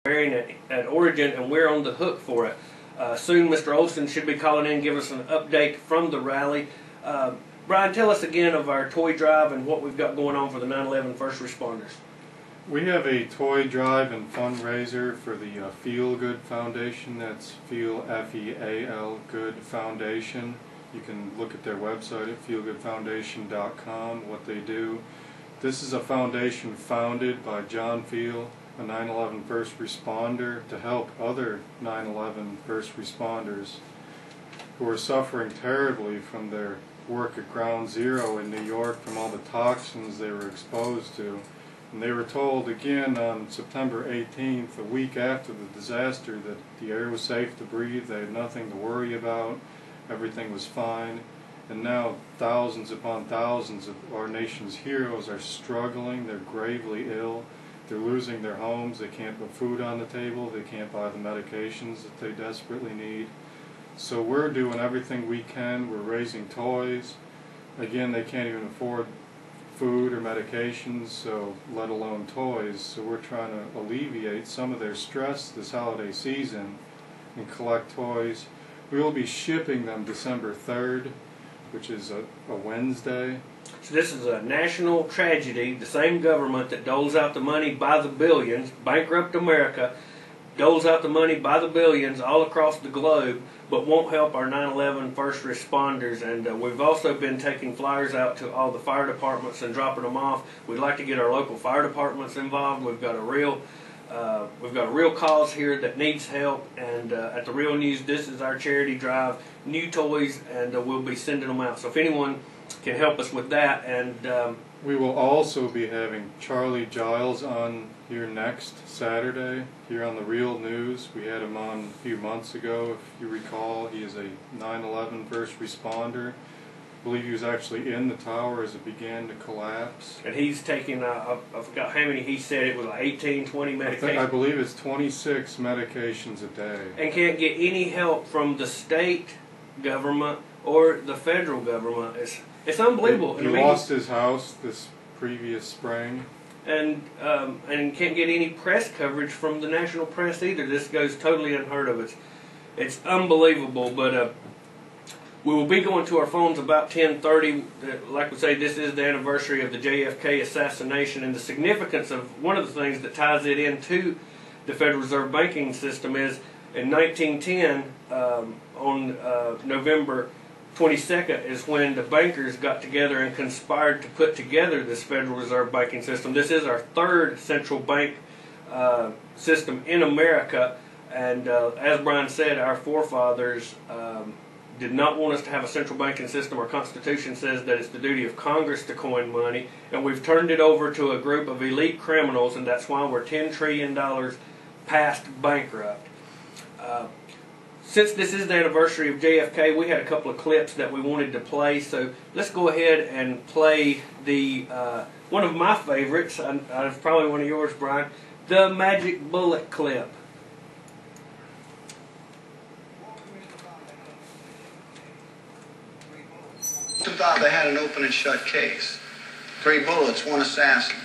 at origin, and we're on the hook for it. Soon Mr. Olson should be calling in and give us an update from the rally. Brian, tell us again of our toy drive and what we've got going on for the 9/11 first responders. We have a toy drive and fundraiser for the Feel Good Foundation. That's Feel, F-E-A-L, Good Foundation. You can look at their website at feelgoodfoundation.com, what they do. This is a foundation founded by John Feel, a 9/11 first responder, to help other 9/11 first responders who are suffering terribly from their work at Ground Zero in New York, from all the toxins they were exposed to. And they were told again on September 18th, a week after the disaster, that the air was safe to breathe, they had nothing to worry about, everything was fine. And now thousands upon thousands of our nation's heroes are struggling, they're gravely ill, they're losing their homes, they can't put food on the table, they can't buy the medications that they desperately need. So we're doing everything we can, we're raising toys. Again, they can't even afford food or medications, so let alone toys. So we're trying to alleviate some of their stress this holiday season and collect toys. We will be shipping them December 3rd, which is a Wednesday. So this is a national tragedy. The same government that doles out the money by the billions, bankrupt America, doles out the money by the billions all across the globe, but won't help our 9/11 first responders. And we've also been taking flyers out to all the fire departments and dropping them off. We'd like to get our local fire departments involved. We've got a real cause here that needs help, and at the Real News, this is our charity drive, new toys, and we'll be sending them out. So if anyone can help us with that. And we will also be having Charlie Giles on here next Saturday, here on the Real News. We had him on a few months ago, if you recall. He is a 9/11 first responder. I believe he was actually in the tower as it began to collapse. And he's taking, I forgot how many he said, it was like 18, 20 medications. I believe it's 26 medications a day. And can't get any help from the state government or the federal government. It's unbelievable. He lost his house this previous spring. And can't get any press coverage from the national press either. This goes totally unheard of. It's unbelievable. But we will be going to our phones about 10:30. Like we say, this is the anniversary of the JFK assassination, and the significance of one of the things that ties it into the Federal Reserve banking system is in 1910, on November 22nd, is when the bankers got together and conspired to put together this Federal Reserve banking system. This is our third central bank system in America, and as Brian said, our forefathers did not want us to have a central banking system. Our Constitution says that it's the duty of Congress to coin money, and we've turned it over to a group of elite criminals, and that's why we're $10 trillion past bankrupt. Since this is the anniversary of JFK, we had a couple of clips that we wanted to play, so let's go ahead and play the one of my favorites, it's probably one of yours, Brian, the Magic Bullet clip. Who thought they had an open and shut case? 3 bullets, 1 assassin.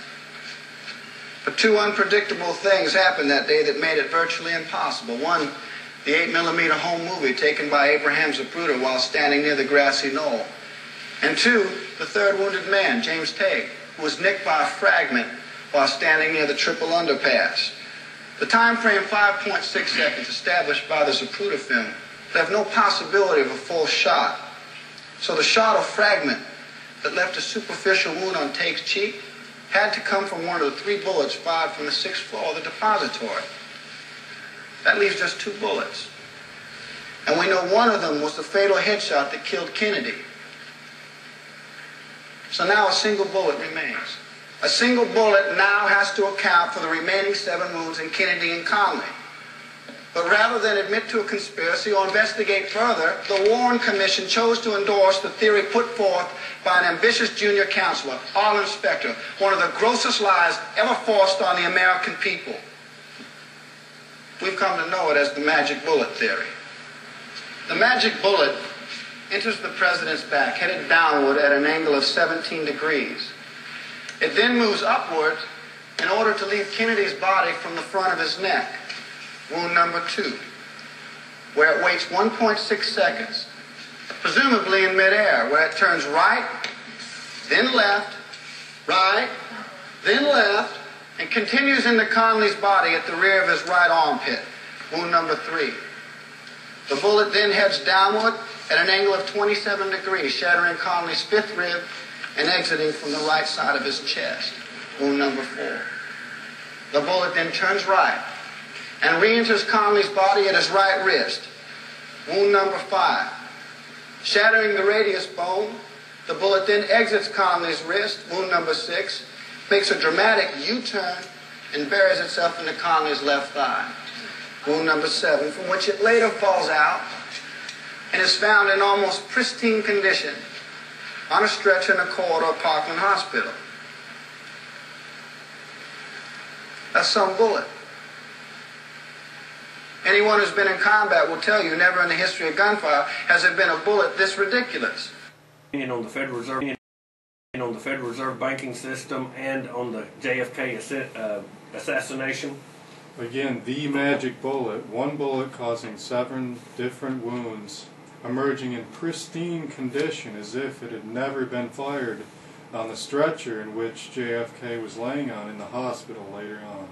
But 2 unpredictable things happened that day that made it virtually impossible. One, the 8mm home movie taken by Abraham Zapruder while standing near the grassy knoll. And 2, the 3rd wounded man, James Tague, who was nicked by a fragment while standing near the triple underpass. The time frame, 5.6 seconds, established by the Zapruder film, left no possibility of a full shot. So the shot or fragment that left a superficial wound on Tague's cheek had to come from one of the 3 bullets fired from the 6th floor of the depository. That leaves just 2 bullets. And we know one of them was the fatal headshot that killed Kennedy. So now a single bullet remains. A single bullet now has to account for the remaining 7 wounds in Kennedy and Connally. But rather than admit to a conspiracy or investigate further, the Warren Commission chose to endorse the theory put forth by an ambitious junior counselor, Arlen Specter, one of the grossest lies ever forced on the American people. We've come to know it as the magic bullet theory. The magic bullet enters the president's back, headed downward at an angle of 17 degrees. It then moves upward in order to leave Kennedy's body from the front of his neck. Wound number 2, where it waits 1.6 seconds, presumably in midair, where it turns right, then left, right, then left, and continues into Conley's body at the rear of his right armpit. Wound number 3. The bullet then heads downward at an angle of 27 degrees, shattering Conley's 5th rib and exiting from the right side of his chest. Wound number 4. The bullet then turns right and re-enters Conley's body at his right wrist. Wound number 5. Shattering the radius bone, the bullet then exits Conley's wrist. Wound number 6. Makes a dramatic U-turn and buries itself into Conley's left thigh. Wound number 7, from which it later falls out and is found in almost pristine condition on a stretcher in a corridor of Parkland Hospital. That's some bullet. Anyone who's been in combat will tell you never in the history of gunfire has there been a bullet this ridiculous. On the Federal Reserve banking system and on the JFK assassination. Again, the magic bullet, one bullet causing 7 different wounds, emerging in pristine condition as if it had never been fired on the stretcher in which JFK was laying on in the hospital later on.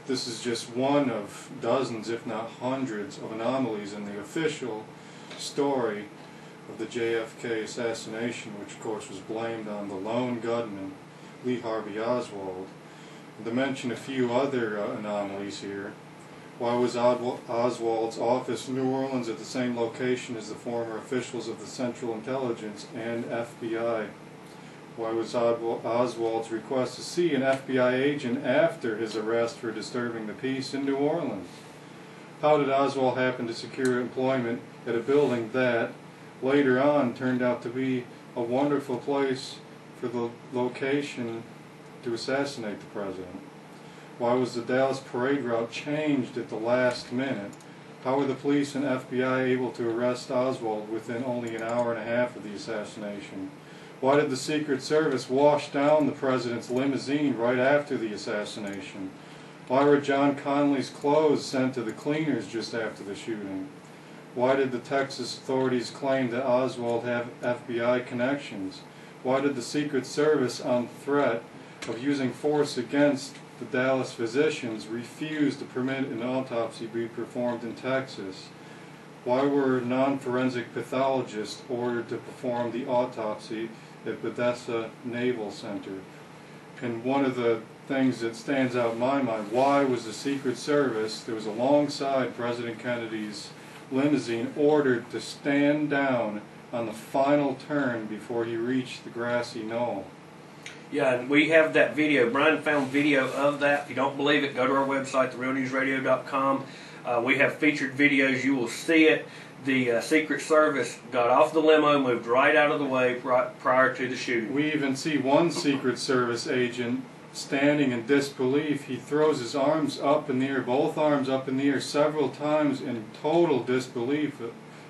This is just one of dozens, if not hundreds, of anomalies in the official story of the JFK assassination, which of course was blamed on the lone gunman, Lee Harvey Oswald. And to mention a few other anomalies here, why was Oswald's office in New Orleans at the same location as the former officials of the Central Intelligence and FBI? Why was Oswald's request to see an FBI agent after his arrest for disturbing the peace in New Orleans? How did Oswald happen to secure employment at a building that, later on, turned out to be a wonderful place for the location to assassinate the president? Why was the Dallas parade route changed at the last minute? How were the police and FBI able to arrest Oswald within only an hour and a half of the assassination? Why did the Secret Service wash down the president's limousine right after the assassination? Why were John Connolly's clothes sent to the cleaners just after the shooting? Why did the Texas authorities claim that Oswald had FBI connections? Why did the Secret Service, on threat of using force against the Dallas physicians, refuse to permit an autopsy be performed in Texas? Why were non-forensic pathologists ordered to perform the autopsy at Bethesda Naval Center? And one of the things that stands out in my mind, why was the Secret Service, that was alongside President Kennedy's limousine, ordered to stand down on the final turn before he reached the grassy knoll? Yeah, and we have that video. Brian found video of that. If you don't believe it, go to our website, therealnewsradio.com. We have featured videos. You will see it. The Secret Service got off the limo, moved right out of the way prior to the shooting. We even see one Secret Service agent standing in disbelief. He throws his arms up in the air, both arms up in the air, several times in total disbelief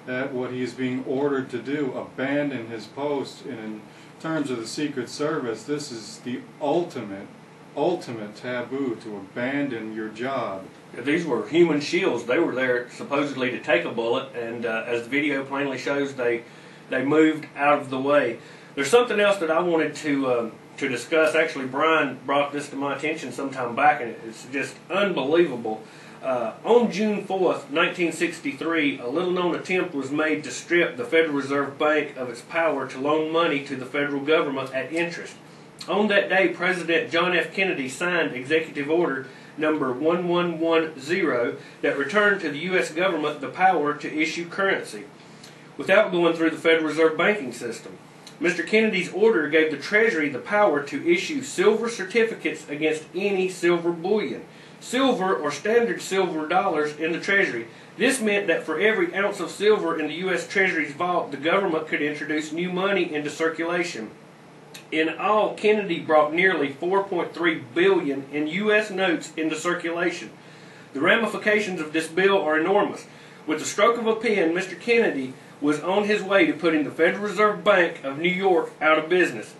at what he is being ordered to do, abandon his post. And in terms of the Secret Service, this is the ultimate taboo, to abandon your job. These were human shields. They were there supposedly to take a bullet, and as the video plainly shows, they moved out of the way. There's something else that I wanted to discuss. Actually, Brian brought this to my attention some time back, and it's just unbelievable. On June 4th, 1963, a little-known attempt was made to strip the Federal Reserve Bank of its power to loan money to the federal government at interest. On that day, President John F. Kennedy signed Executive Order number 1110 that returned to the U.S. government the power to issue currency without going through the Federal Reserve banking system. Mr. Kennedy's order gave the Treasury the power to issue silver certificates against any silver bullion, silver or standard silver dollars in the Treasury. This meant that for every ounce of silver in the U.S. Treasury's vault, the government could introduce new money into circulation. In all, Kennedy brought nearly $4.3 billion in U.S. notes into circulation. The ramifications of this bill are enormous. With the stroke of a pen, Mr. Kennedy was on his way to putting the Federal Reserve Bank of New York out of business.